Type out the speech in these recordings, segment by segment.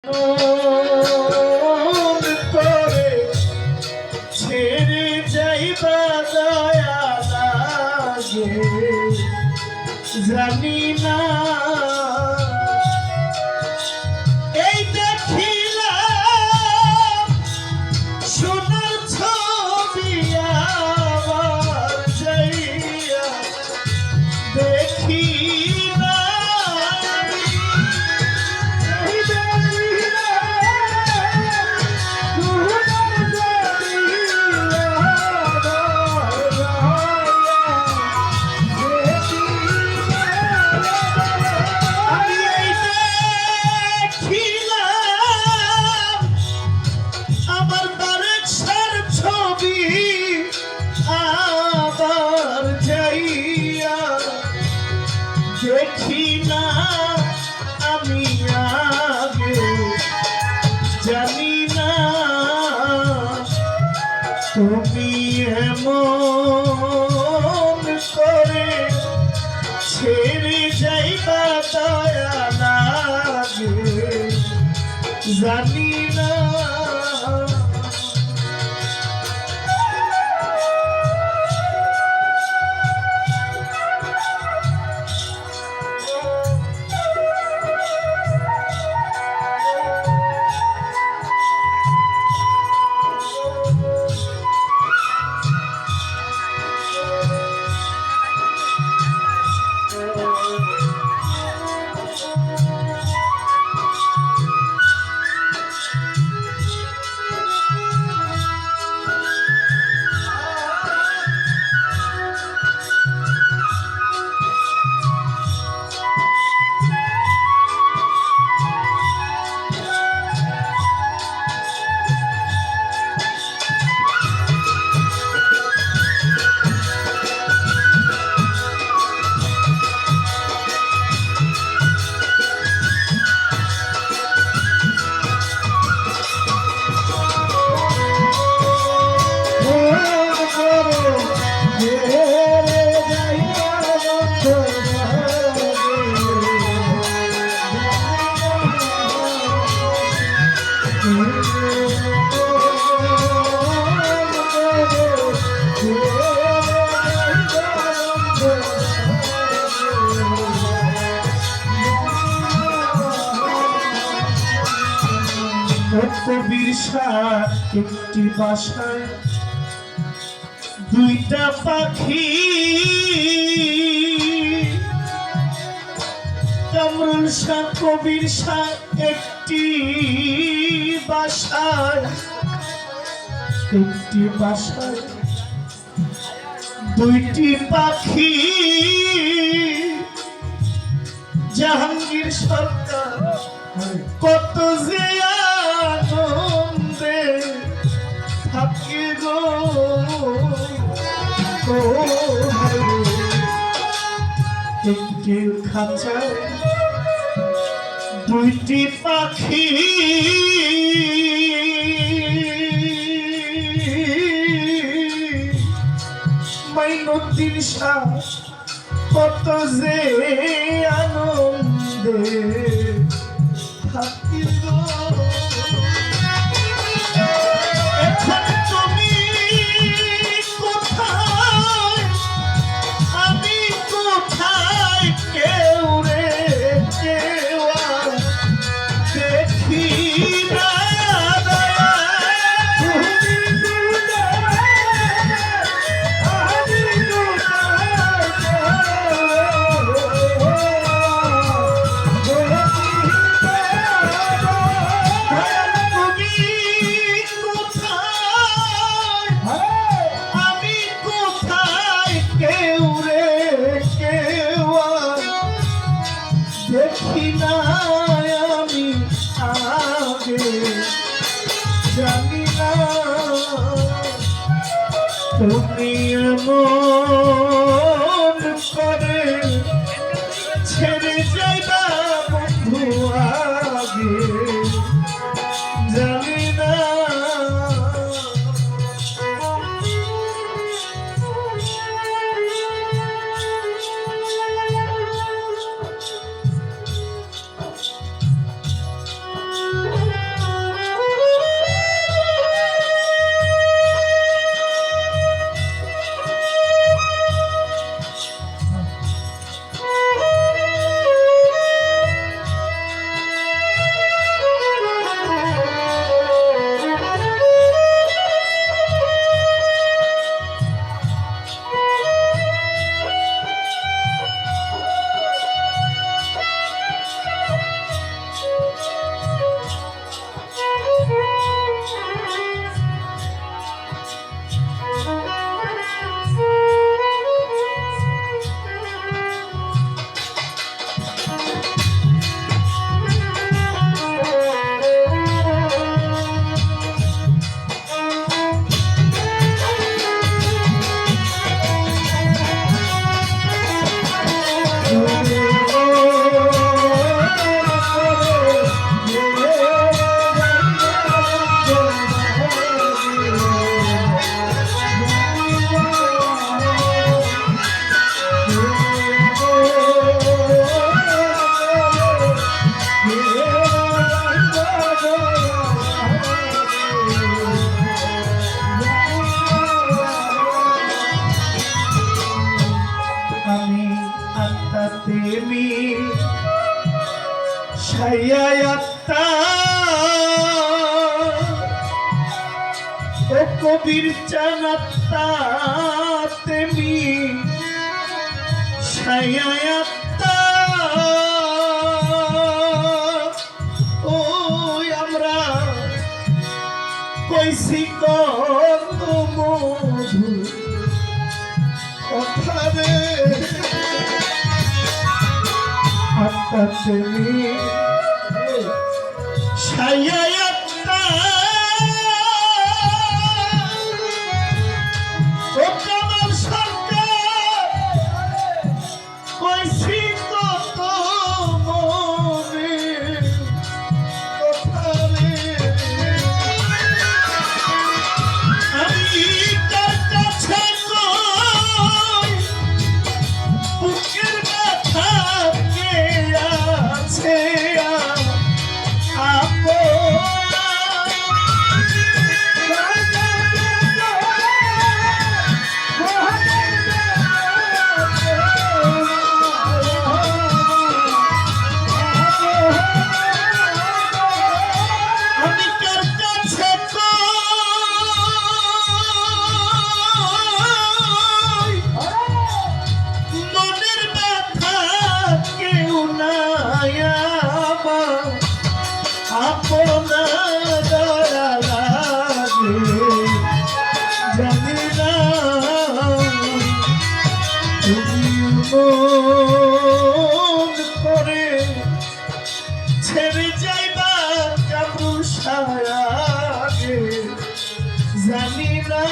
মন করে ছেড়ে যাইবা দয়া লাগে জানি না এই দেখিলাম সোনার ছবি আবার যাইয়া দেখি দেখি না আমি আগে জানি না তুমি এমন করে ছেড়ে যাইবা দয়া লাগে জানি না কবির শাহ একটি বাসায় দুইটা পাখি কামরুল শাহ কবির শাহ একটি বাসায় দুইটি পাখি জাহাঙ্গীর সরকার কত যে আনন্দে থাকে গো একটি খাঁচায় দুইটি পাখি মাইনুদ্দিন শাহ কত যে আনন্দে থাকি গো এখন তুমি কোথায় আমি কোথায় কেউ রে কেউ দেখি না দেখি না আমি আগে জানি না তুমি এমন করে ছেড়ে যাইবা বন্ধু আগে জানি না ছায়ায়াত্তা ও কবির জানাত্তা তেমি ছায়ায়াত্তা ওই আমরা কইছি কত মধু কথা রে আত্মা তেমি ছায়ায়াত্তা ও কামাল সরকার কইছি কত মনে কথা রে আমি তার কাছে কই বুকের ব্যথা কে আছে ছেড়ে যাইবা কাবুল সায়াগে জানি না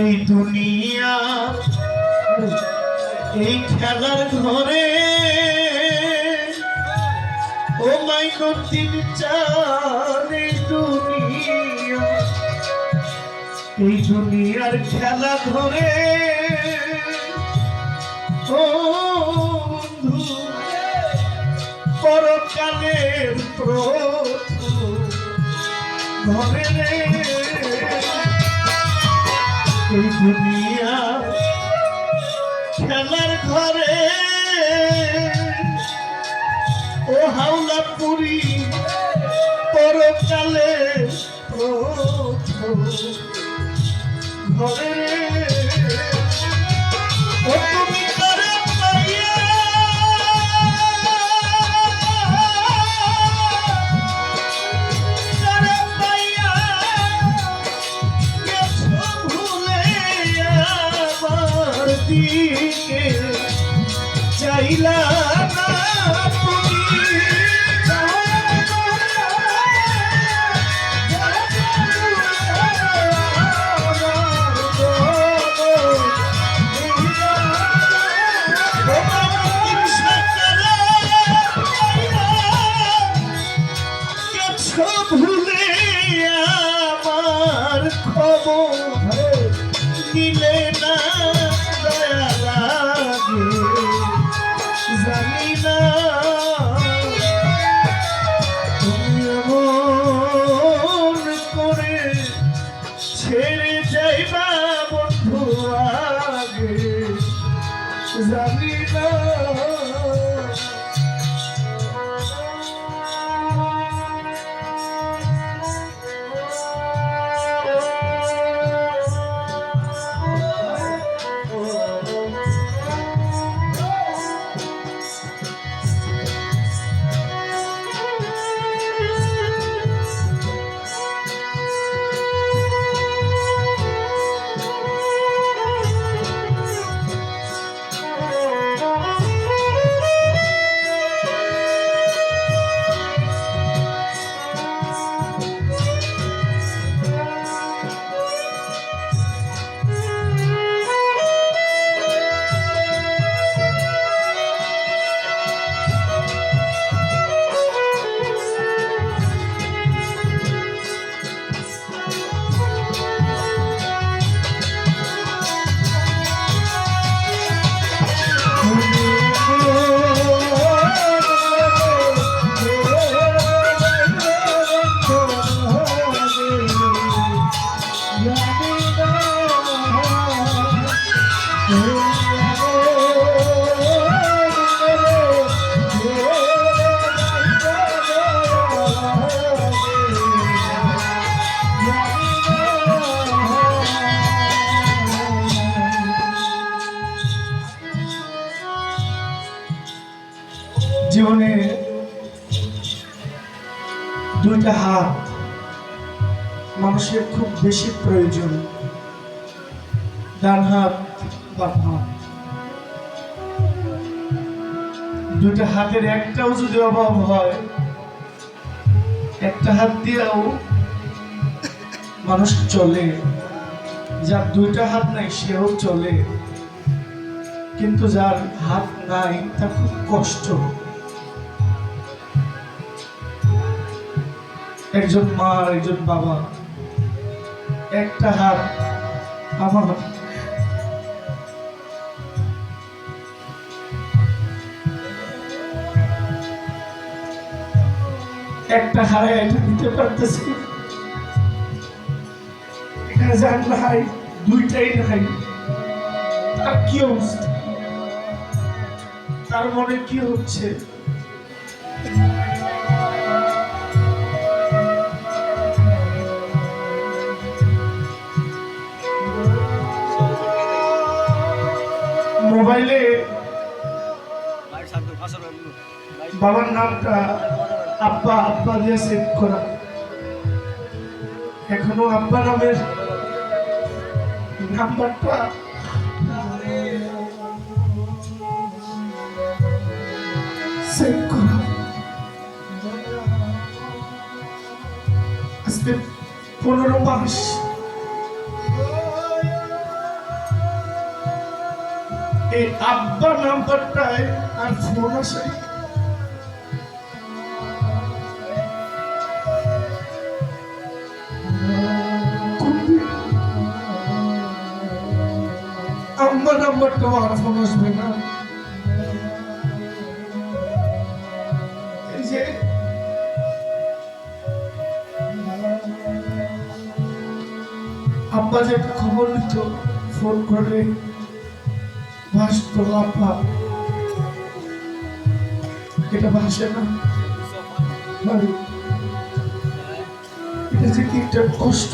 এই দুনিয়া এই খেলার ঘরে ও মাইনুদ্দিন চান এই দুনিয়ার খেলা ঘরে ও বন্ধু পরকালের প্রথম ঘরে রে এই দুনিয়া খেলার ঘরে ও হাওলাপুরি পরকালে ঘরে ও তুমি করে পাইয়া দিকে ভুলে আমার খবর দিলে না দয়া লাগে জানি না তুমি এমন করে ছেড়ে যাইবা বন্ধু আগে জানি না জীবনে দুইটা হাত মানুষের খুব বেশি প্রয়োজন, ডান হাত বাম হাত। দুইটা হাতের একটাও যদি অভাব হয়, একটা হাত দিয়েও মানুষ চলে। যার দুইটা হাত নাই সেও চলে, কিন্তু যার হাত নাই তার খুব কষ্ট। একজন মা আর একজন বাবা, একটা হাত আমার একটা হারায় এটা দিতে পারতেছি, এখানে যার নাই দুইটাই নাই, তার কি অবস্থা, তার মনে কি হচ্ছে? মোবাইলে বাবার নামটা আব্বা আব্বা দিয়ে সেভ করা, এখনো আব্বা নামের নাম্বারটা সেভ করা। আজকে 15 মাস এই আব্বা নাম্বারটায় আর ফোন আসে। আম্মা নাম্বারটা আর ফোন আসবে না। এই যে আব্বা যে খবর নিত ফোন করে, ভাসত আব্বা, এটা ভাসে না। এটা যে কি একটা কষ্ট,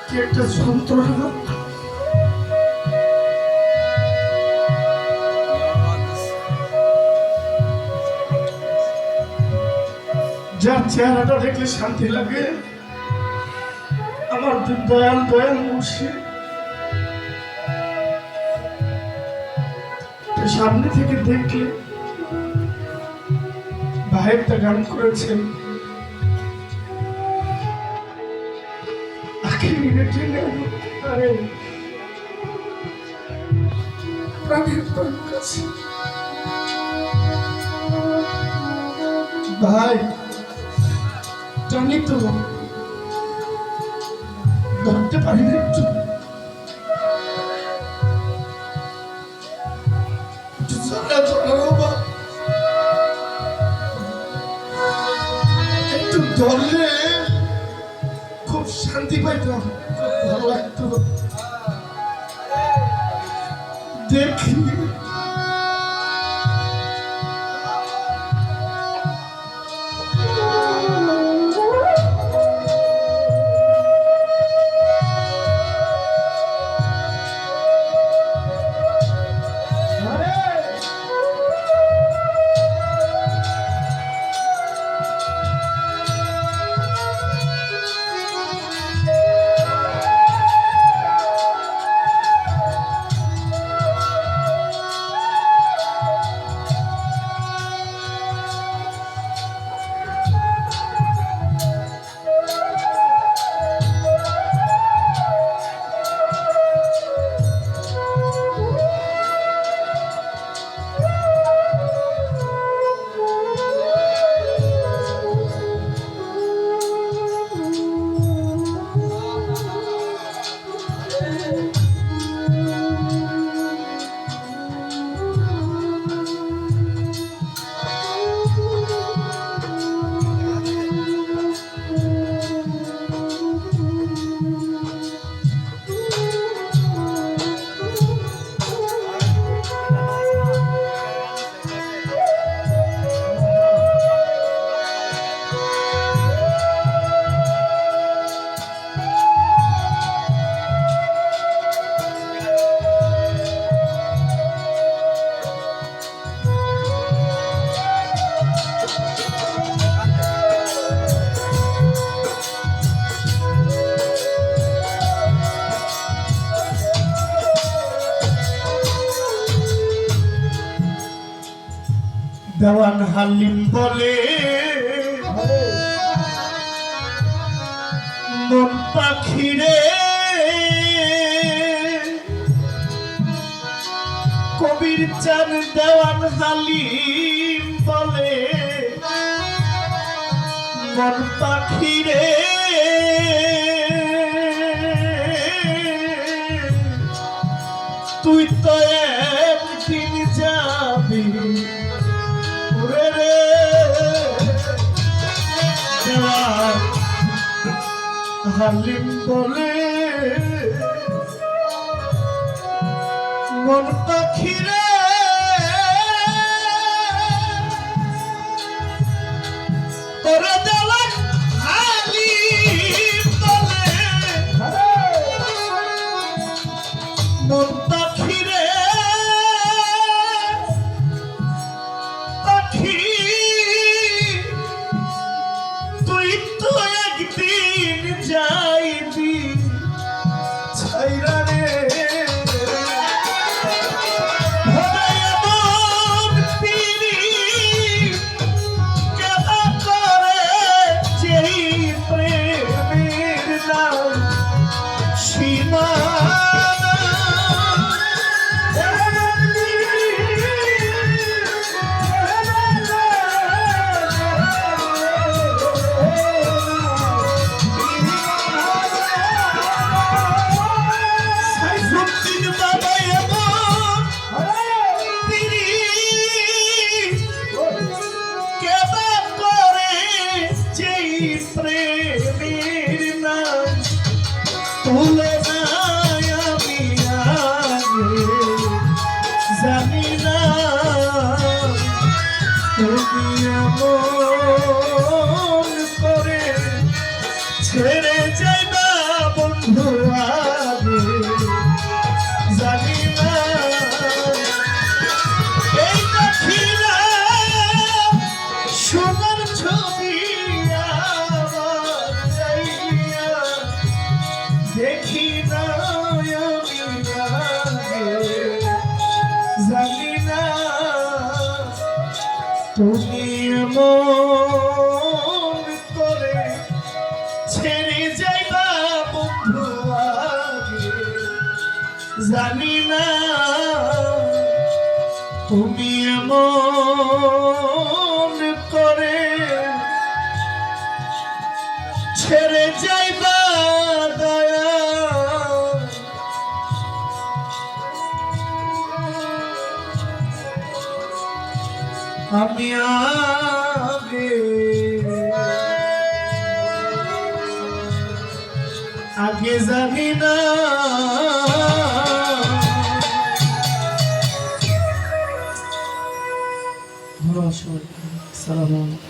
কি একটা যন্ত্রণা। যার চেহারাটা দেখলে শান্তি লাগে, আমার দয়াল দয়াল মুর্শিদ, তো সামনে থেকে দেখলে ভাই একটা গান করেছেন, আরে প্রাণের প্রাণ কাছে ভাই জানি তো ধরতে পারি না, একটু একটু ধরলে খুব শান্তি পাইতাম, খুব ভালো লাগতো। দেখি দেওয়ান হালিম বলে মন পাখিরে, কবির চান দেওয়ান হালিম বলে মন পাখিরে, তুই তো একদিন যাবি হালিম বলে মন পাখিরে, তোরা দেওয়ান হালিম বলে মন পাখিরে, পাখি তুই তো একদিন যাইবি ছাইরা রে, তুলে নাই আমি আগে জানি না তুমি এমন করে ছেড়ে যাইবা বন্ধু আগে জানি না, এই দেখিলা সোনার ছবি আমার যাইয়া দেখি না আমি আগে জানি না। তুমি এমন করে ছেড়ে যাইবা বন্ধু আগে জানি না, তুমি এমন করে ছেড়ে যাইবা দয়া, আমি আগে জানি না। আসসালামু আলাইকুম।